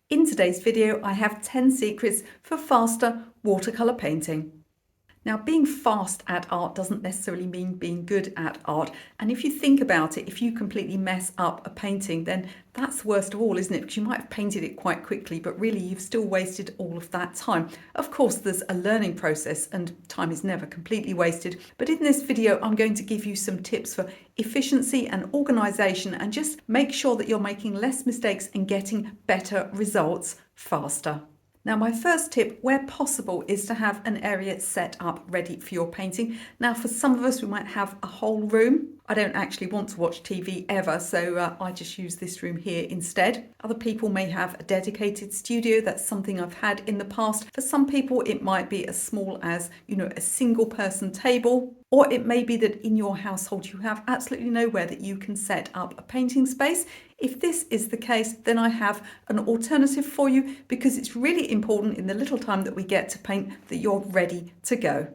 In today's video, I have 10 secrets for faster watercolor painting. Now, being fast at art doesn't necessarily mean being good at art. And if you think about it, if you completely mess up a painting, then that's worst of all, isn't it? Because you might have painted it quite quickly, but really you've still wasted all of that time. Of course, there's a learning process and time is never completely wasted. But in this video, I'm going to give you some tips for efficiency and organization and just make sure that you're making less mistakes and getting better results faster. Now, my first tip, where possible, is to have an area set up ready for your painting. Now, for some of us, we might have a whole room. I don't actually want to watch TV ever, so I just use this room here instead. Other people may have a dedicated studio. That's something I've had in the past. For some people, it might be as small as, a single person table, or it may be that in your household, you have absolutely nowhere that you can set up a painting space. If this is the case, then I have an alternative for you because it's really important in the little time that we get to paint that you're ready to go.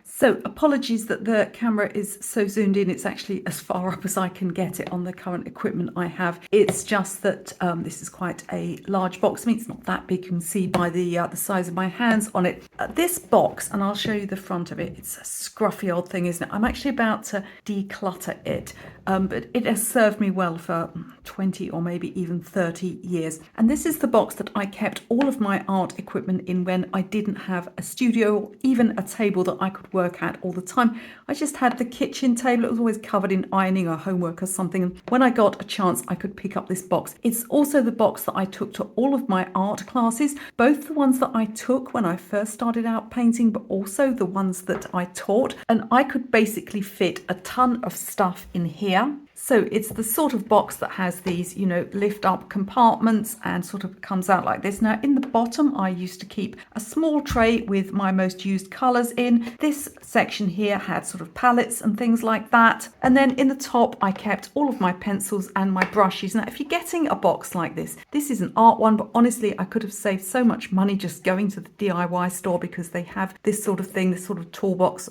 So apologies that the camera is so zoomed in. It's actually as far up as I can get it on the current equipment I have. It's just that this is quite a large box. I mean, it's not that big. You can see by the size of my hands on it. This box, and I'll show you the front of it. It's a scruffy old thing, isn't it? I'm actually about to declutter it, but it has served me well for 20 or maybe even 30 years. And this is the box that I kept all of my art equipment in when I didn't have a studio or even a table that I could work at all the time. I just had the kitchen table. It was always covered in ironing or homework or something. And when I got a chance, I could pick up this box. It's also the box that I took to all of my art classes, both the ones that I took when I first started out painting, but also the ones that I taught. And I could basically fit a ton of stuff in here. So it's the sort of box that has these, lift up compartments and sort of comes out like this. Now in the bottom, I used to keep a small tray with my most used colors in. This section here had sort of palettes and things like that. And then in the top, I kept all of my pencils and my brushes. Now, if you're getting a box like this is an art one, but honestly, I could have saved so much money just going to the DIY store because they have this sort of thing, this sort of toolbox,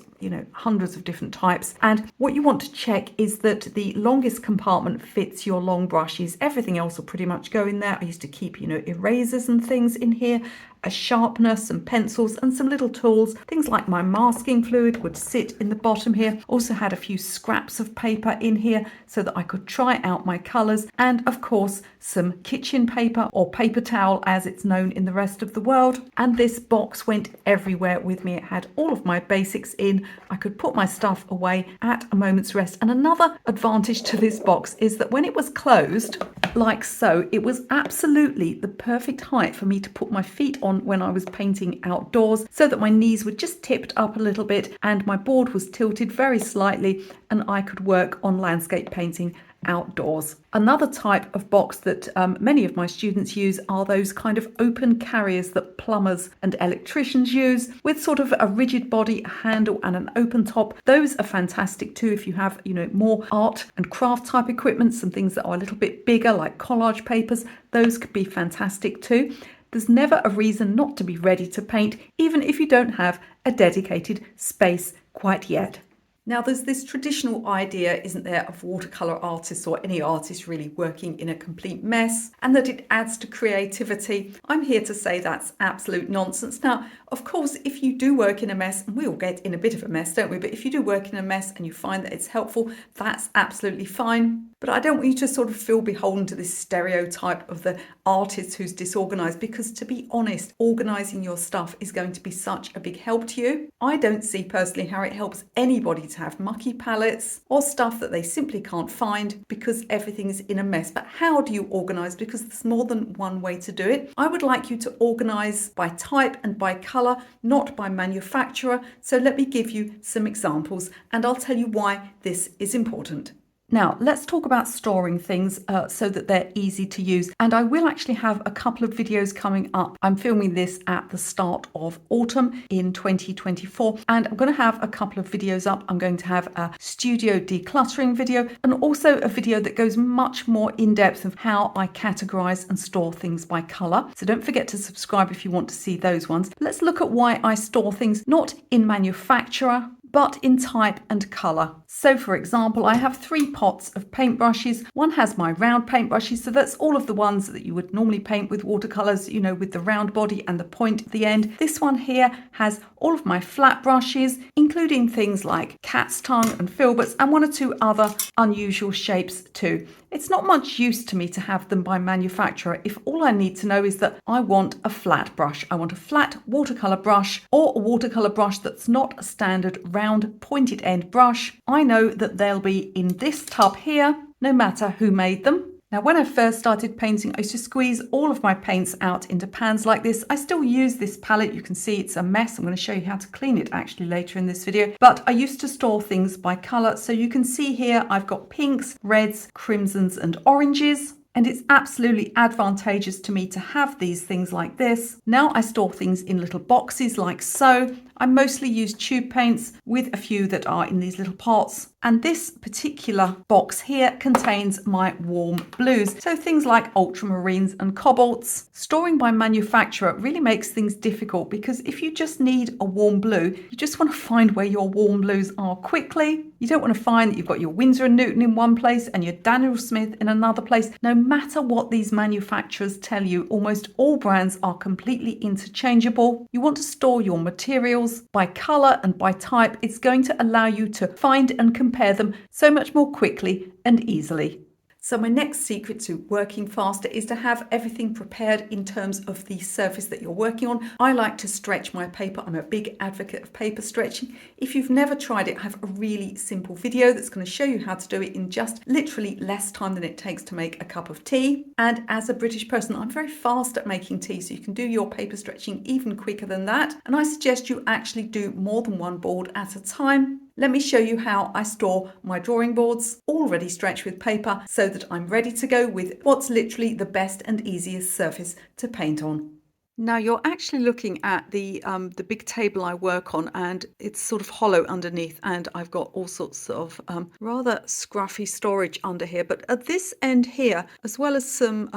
hundreds of different types. And what you want to check is that the longest compartment fits your long brushes. Everything else will pretty much go in there. I used to keep, erasers and things in here, a sharpener, some pencils and some little tools. Things like my masking fluid would sit in the bottom here. Also had a few scraps of paper in here so that I could try out my colors. And of course, some kitchen paper or paper towel as it's known in the rest of the world. And this box went everywhere with me. It had all of my basics in. I could put my stuff away at a moment's rest. And another advantage to this box is that when it was closed, like so, it was absolutely the perfect height for me to put my feet on when I was painting outdoors so that my knees were just tipped up a little bit and my board was tilted very slightly and I could work on landscape painting outdoors. Another type of box that many of my students use are those kind of open carriers that plumbers and electricians use with sort of a rigid body, a handle and an open top. Those are fantastic too if you have, more art and craft type equipment, some things that are a little bit bigger like collage papers. Those could be fantastic too. There's never a reason not to be ready to paint, even if you don't have a dedicated space quite yet. Now, there's this traditional idea, isn't there, of watercolor artists or any artist really working in a complete mess and that it adds to creativity. I'm here to say that's absolute nonsense. Now, of course, if you do work in a mess, and we all get in a bit of a mess, don't we? But if you do work in a mess and you find that it's helpful, that's absolutely fine. But I don't want you to sort of feel beholden to this stereotype of the artist who's disorganized, because to be honest, organizing your stuff is going to be such a big help to you. I don't see personally how it helps anybody to have mucky palettes or stuff that they simply can't find because everything is in a mess. But how do you organize? Because there's more than one way to do it. I would like you to organize by type and by color, not by manufacturer. So let me give you some examples and I'll tell you why this is important. Now, let's talk about storing things so that they're easy to use. And I will actually have a couple of videos coming up. I'm filming this at the start of autumn in 2024. And I'm going to have a couple of videos up. I'm going to have a studio decluttering video and also a video that goes much more in depth of how I categorize and store things by color. So don't forget to subscribe if you want to see those ones. Let's look at why I store things not in manufacturer, but in type and colour. So for example, I have 3 pots of paintbrushes. One has my round paintbrushes, so that's all of the ones that you would normally paint with watercolours, you know, with the round body and the point at the end. This one here has all of my flat brushes, including things like cat's tongue and filberts and 1 or 2 other unusual shapes too. It's not much use to me to have them by manufacturer if all I need to know is that I want a flat brush. I want a flat watercolour brush, or a watercolour brush that's not a standard round pointed end brush. I know that they'll be in this tub here, no matter who made them. Now, when I first started painting, I used to squeeze all of my paints out into pans like this. I still use this palette. You can see it's a mess. I'm going to show you how to clean it actually later in this video. But I used to store things by colour. So you can see here, I've got pinks, reds, crimsons and oranges. And it's absolutely advantageous to me to have these things like this. Now I store things in little boxes like so. I mostly use tube paints with a few that are in these little pots. And this particular box here contains my warm blues. So things like ultramarines and cobalts. Storing by manufacturer really makes things difficult because if you just need a warm blue, you just want to find where your warm blues are quickly. You don't want to find that you've got your Winsor & Newton in one place and your Daniel Smith in another place. No matter what these manufacturers tell you, almost all brands are completely interchangeable. You want to store your materials by colour and by type. It's going to allow you to find and compare them so much more quickly and easily. So my next secret to working faster is to have everything prepared in terms of the surface that you're working on. I like to stretch my paper. I'm a big advocate of paper stretching. If you've never tried it, I have a really simple video that's going to show you how to do it in just literally less time than it takes to make a cup of tea. And as a British person, I'm very fast at making tea, so you can do your paper stretching even quicker than that. And I suggest you actually do more than one board at a time. Let me show you how I store my drawing boards already stretched with paper so that I'm ready to go with what's literally the best and easiest surface to paint on. Now you're actually looking at the big table I work on, and it's sort of hollow underneath, and I've got all sorts of rather scruffy storage under here. But at this end here, as well as some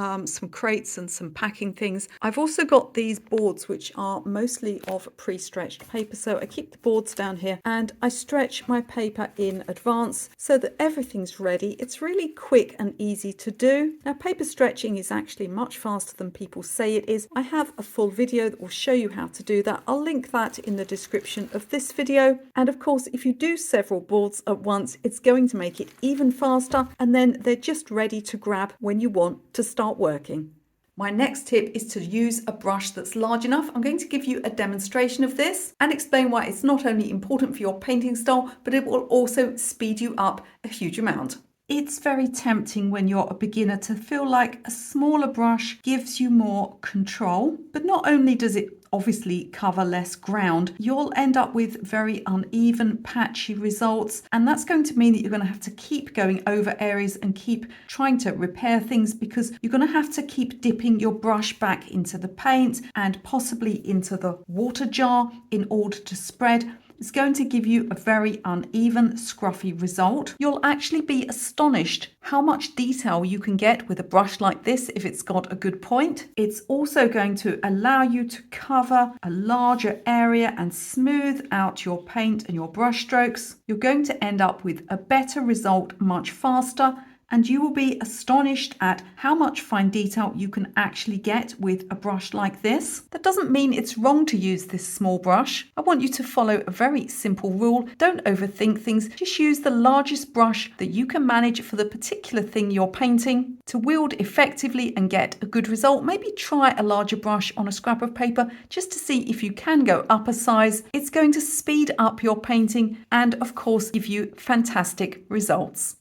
crates and some packing things, I've also got these boards which are mostly of pre-stretched paper. So I keep the boards down here and I stretch my paper in advance so that everything's ready. It's really quick and easy to do. Now paper stretching is actually much faster than people say it is. I have a full video that will show you how to do that. I'll link that in the description of this video. And of course, if you do several boards at once, it's going to make it even faster, and then they're just ready to grab when you want to start working. My next tip is to use a brush that's large enough. I'm going to give you a demonstration of this and explain why it's not only important for your painting style, but it will also speed you up a huge amount. It's very tempting when you're a beginner to feel like a smaller brush gives you more control, but not only does it obviously cover less ground, you'll end up with very uneven, patchy results, and that's going to mean that you're going to have to keep going over areas and keep trying to repair things, because you're going to have to keep dipping your brush back into the paint and possibly into the water jar in order to spread. It's going to give you a very uneven, scruffy result. You'll actually be astonished how much detail you can get with a brush like this if it's got a good point. It's also going to allow you to cover a larger area and smooth out your paint and your brush strokes. You're going to end up with a better result much faster, and you will be astonished at how much fine detail you can actually get with a brush like this. That doesn't mean it's wrong to use this small brush. I want you to follow a very simple rule. Don't overthink things. Just use the largest brush that you can manage for the particular thing you're painting to wield effectively and get a good result. Maybe try a larger brush on a scrap of paper just to see if you can go up a size. It's going to speed up your painting and, of course, give you fantastic results.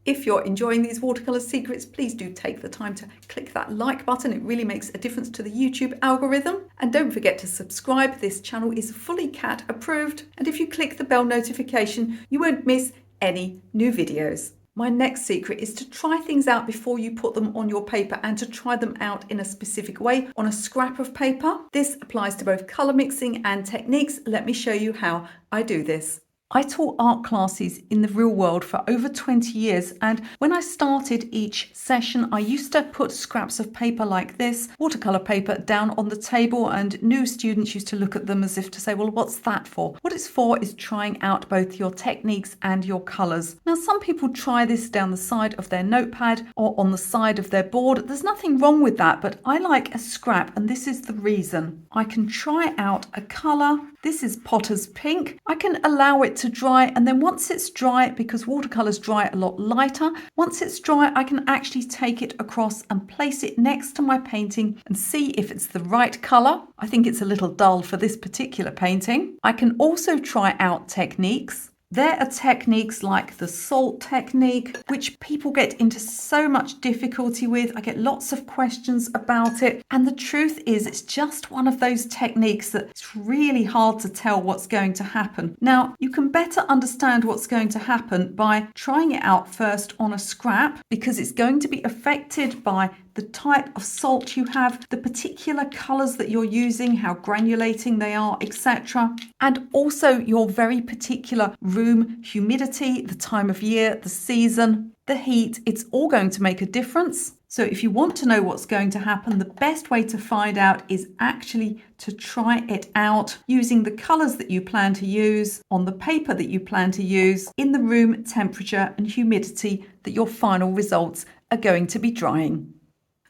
If you're enjoying these watercolour secrets, please do take the time to click that like button. It really makes a difference to the YouTube algorithm. And don't forget to subscribe. This channel is fully cat approved. And if you click the bell notification, you won't miss any new videos. My next secret is to try things out before you put them on your paper, and to try them out in a specific way on a scrap of paper. This applies to both colour mixing and techniques. Let me show you how I do this. I taught art classes in the real world for over 20 years, and when I started each session, I used to put scraps of paper like this, watercolor paper, down on the table, and new students used to look at them as if to say, well, what's that for? What it's for is trying out both your techniques and your colors. Now, some people try this down the side of their notepad or on the side of their board. There's nothing wrong with that, but I like a scrap, and this is the reason. I can try out a color. This is Potter's Pink. I can allow it to dry, and then once it's dry, because watercolors dry a lot lighter, once it's dry, I can actually take it across and place it next to my painting and see if it's the right color. I think it's a little dull for this particular painting. I can also try out techniques. There are techniques like the salt technique, which people get into so much difficulty with. I get lots of questions about it. And the truth is, it's just one of those techniques that it's really hard to tell what's going to happen. Now, you can better understand what's going to happen by trying it out first on a scrap, because it's going to be affected by the type of salt you have, the particular colors that you're using, how granulating they are, etc. And also your very particular room humidity, the time of year, the season, the heat. It's all going to make a difference. So if you want to know what's going to happen, the best way to find out is actually to try it out using the colors that you plan to use, on the paper that you plan to use, in the room temperature and humidity that your final results are going to be drying.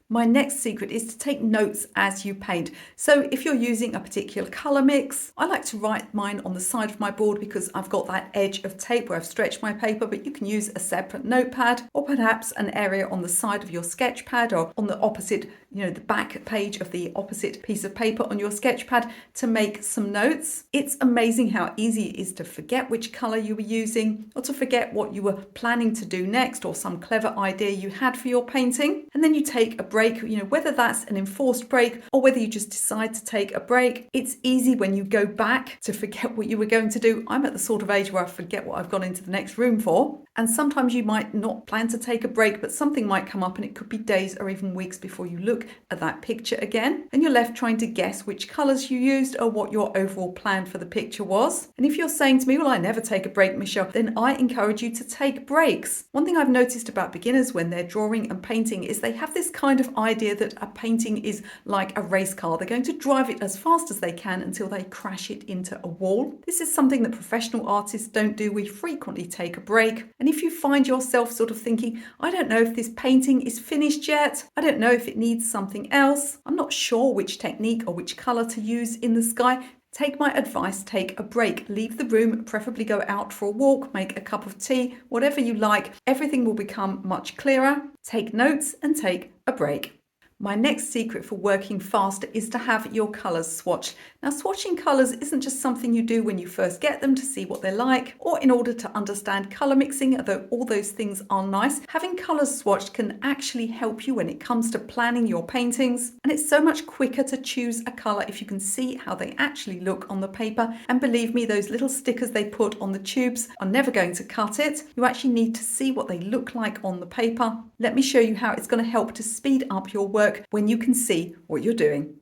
My next secret is to take notes as you paint. So if you're using a particular colour mix, I like to write mine on the side of my board because I've got that edge of tape where I've stretched my paper, but you can use a separate notepad or perhaps an area on the side of your sketch pad or on the opposite, the back page of the opposite piece of paper on your sketch pad to make some notes. It's amazing how easy it is to forget which colour you were using or to forget what you were planning to do next or some clever idea you had for your painting. And then you take a break, whether that's an enforced break or whether you just decide to take a break. It's easy when you go back to forget what you were going to do. I'm at the sort of age where I forget what I've gone into the next room for. And sometimes you might not plan to take a break, but something might come up and it could be days or even weeks before you look at that picture again. And you're left trying to guess which colours you used or what your overall plan for the picture was. And if you're saying to me, well, I never take a break, Michele, then I encourage you to take breaks. One thing I've noticed about beginners when they're drawing and painting is they have this kind of idea that a painting is like a race car. They're going to drive it as fast as they can until they crash it into a wall. This is something that professional artists don't do. We frequently take a break. And if you find yourself sort of thinking, I don't know if this painting is finished yet, I don't know if it needs something else, I'm not sure which technique or which colour to use in the sky, take my advice, take a break, leave the room, preferably go out for a walk, make a cup of tea, whatever you like. Everything will become much clearer. Take notes and take a break. My next secret for working faster is to have your colours swatched. Now, swatching colours isn't just something you do when you first get them to see what they're like or in order to understand colour mixing, although all those things are nice. Having colours swatched can actually help you when it comes to planning your paintings, and it's so much quicker to choose a colour if you can see how they actually look on the paper. And believe me, those little stickers they put on the tubes are never going to cut it. You actually need to see what they look like on the paper. Let me show you how it's going to help to speed up your work when you can see what you're doing.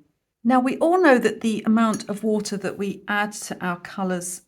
Now, we all know that the amount of water that we add to our colours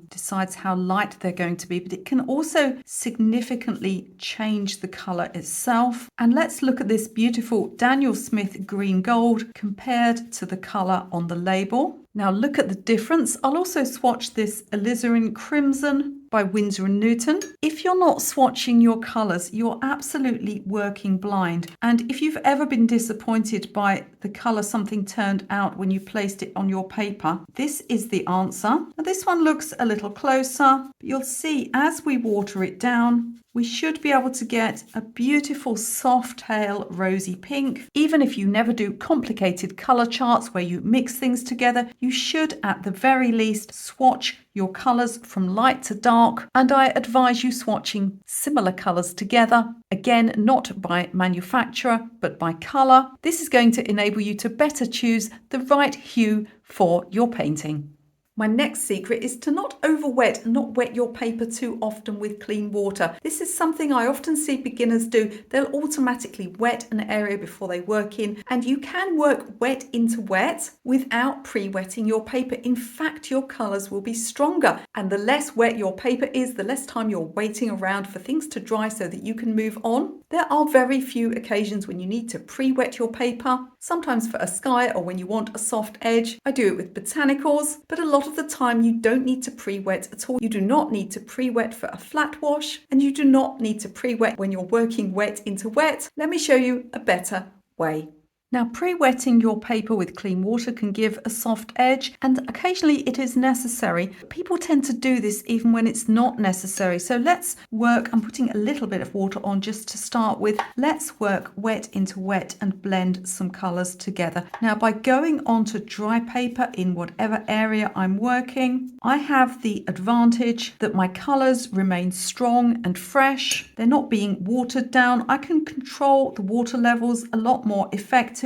decides how light they're going to be, but it can also significantly change the colour itself. And let's look at this beautiful Daniel Smith green gold compared to the colour on the label. Now look at the difference. I'll also swatch this alizarin crimson by Winsor & Newton. If you're not swatching your colours, you're absolutely working blind. And if you've ever been disappointed by the colour something turned out when you placed it on your paper, this is the answer. Now this one looks a little closer, but you'll see as we water it down, we should be able to get a beautiful soft pale rosy pink. Even if you never do complicated colour charts where you mix things together, you should at the very least swatch your colours from light to dark. And I advise you swatching similar colours together. Again, not by manufacturer, but by colour. This is going to enable you to better choose the right hue for your painting. My next secret is to not overwet and not wet your paper too often with clean water. This is something I often see beginners do. They'll automatically wet an area before they work in, and you can work wet into wet without pre-wetting your paper. In fact, your colours will be stronger, and the less wet your paper is, the less time you're waiting around for things to dry so that you can move on. There are very few occasions when you need to pre-wet your paper, sometimes for a sky or when you want a soft edge. I do it with botanicals, but a lot of the time you don't need to pre-wet at all. You do not need to pre-wet for a flat wash, and you do not need to pre-wet when you're working wet into wet. Let me show you a better way. Now, pre-wetting your paper with clean water can give a soft edge, and occasionally it is necessary. People tend to do this even when it's not necessary. So let's work, I'm putting a little bit of water on just to start with. Let's work wet into wet and blend some colours together. Now, by going onto dry paper in whatever area I'm working, I have the advantage that my colours remain strong and fresh. They're not being watered down. I can control the water levels a lot more effectively.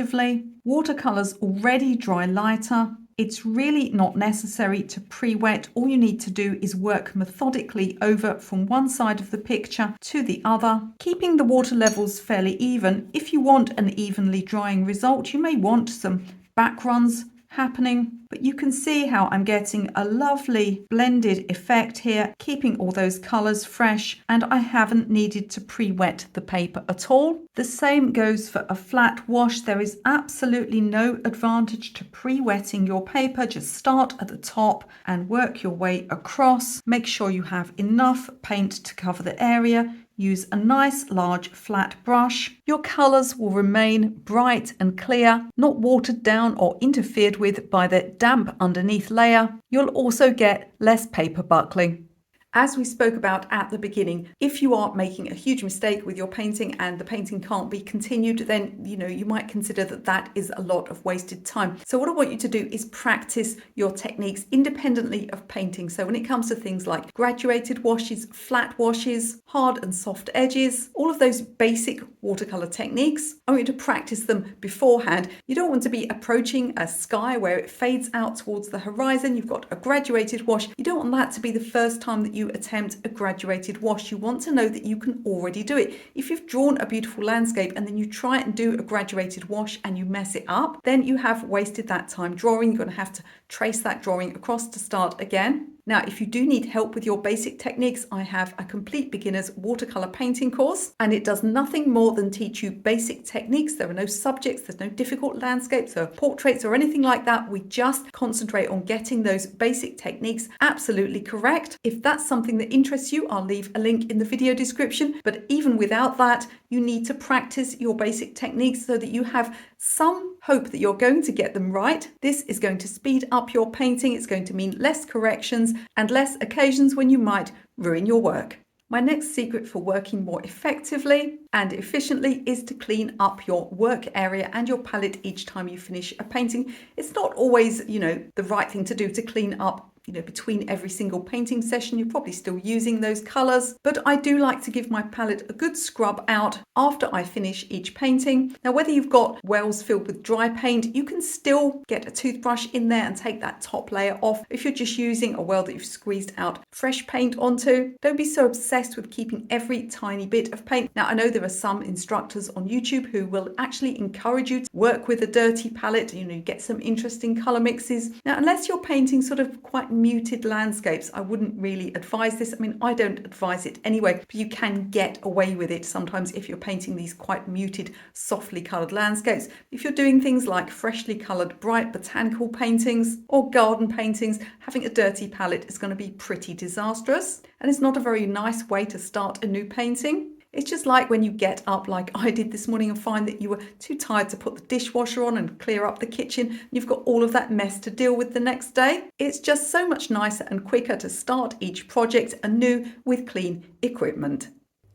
Watercolours already dry lighter. It's really not necessary to pre-wet. All you need to do is work methodically over from one side of the picture to the other, keeping the water levels fairly even. If you want an evenly drying result, you may want some back runs happening, but you can see how I'm getting a lovely blended effect here, keeping all those colours fresh, and I haven't needed to pre-wet the paper at all. The same goes for a flat wash. There is absolutely no advantage to pre-wetting your paper. Just start at the top and work your way across. Make sure you have enough paint to cover the area. Use a nice large flat brush. Your colours will remain bright and clear, not watered down or interfered with by the damp underneath layer. You'll also get less paper buckling. As we spoke about at the beginning, if you are making a huge mistake with your painting and the painting can't be continued, then you might consider that that is a lot of wasted time. So what I want you to do is practice your techniques independently of painting. So when it comes to things like graduated washes, flat washes, hard and soft edges, all of those basic watercolor techniques, I want you to practice them beforehand. You don't want to be approaching a sky where it fades out towards the horizon. You've got a graduated wash. You don't want that to be the first time that you attempt a graduated wash. You want to know that you can already do it. If you've drawn a beautiful landscape and then you try and do a graduated wash and you mess it up, then you have wasted that time drawing. You're going to have to trace that drawing across to start again. Now, if you do need help with your basic techniques, I have a complete beginner's watercolor painting course, and it does nothing more than teach you basic techniques. There are no subjects, there's no difficult landscapes or portraits or anything like that. We just concentrate on getting those basic techniques absolutely correct. If that's something that interests you, I'll leave a link in the video description. But even without that, you need to practice your basic techniques so that you have some hope that you're going to get them right. This is going to speed up your painting. It's going to mean less corrections and less occasions when you might ruin your work. My next secret for working more effectively and efficiently is to clean up your work area and your palette each time you finish a painting. It's not always, the right thing to do to clean up between every single painting session. You're probably still using those colours, but I do like to give my palette a good scrub out after I finish each painting. Now, whether you've got wells filled with dry paint, you can still get a toothbrush in there and take that top layer off. If you're just using a well that you've squeezed out fresh paint onto, don't be so obsessed with keeping every tiny bit of paint. Now, I know there are some instructors on YouTube who will actually encourage you to work with a dirty palette, get some interesting colour mixes. Now, unless you're painting sort of quite muted landscapes, I wouldn't really advise this. I don't advise it anyway, but you can get away with it sometimes if you're painting these quite muted, softly coloured landscapes. If you're doing things like freshly coloured, bright botanical paintings or garden paintings, having a dirty palette is going to be pretty disastrous, and it's not a very nice way to start a new painting. It's just like when you get up like I did this morning and find that you were too tired to put the dishwasher on and clear up the kitchen, and you've got all of that mess to deal with the next day. It's just so much nicer and quicker to start each project anew with clean equipment.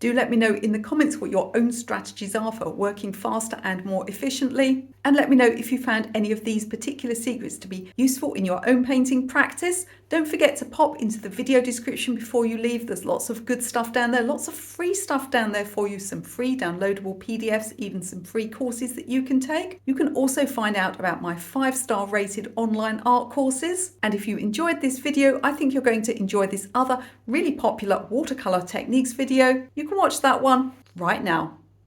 Do let me know in the comments what your own strategies are for working faster and more efficiently. And let me know if you found any of these particular secrets to be useful in your own painting practice. Don't forget to pop into the video description before you leave. There's lots of good stuff down there, lots of free stuff down there for you, some free downloadable PDFs, even some free courses that you can take. You can also find out about my 5-star rated online art courses. And if you enjoyed this video, I think you're going to enjoy this other really popular watercolor techniques video. You can watch that one right now.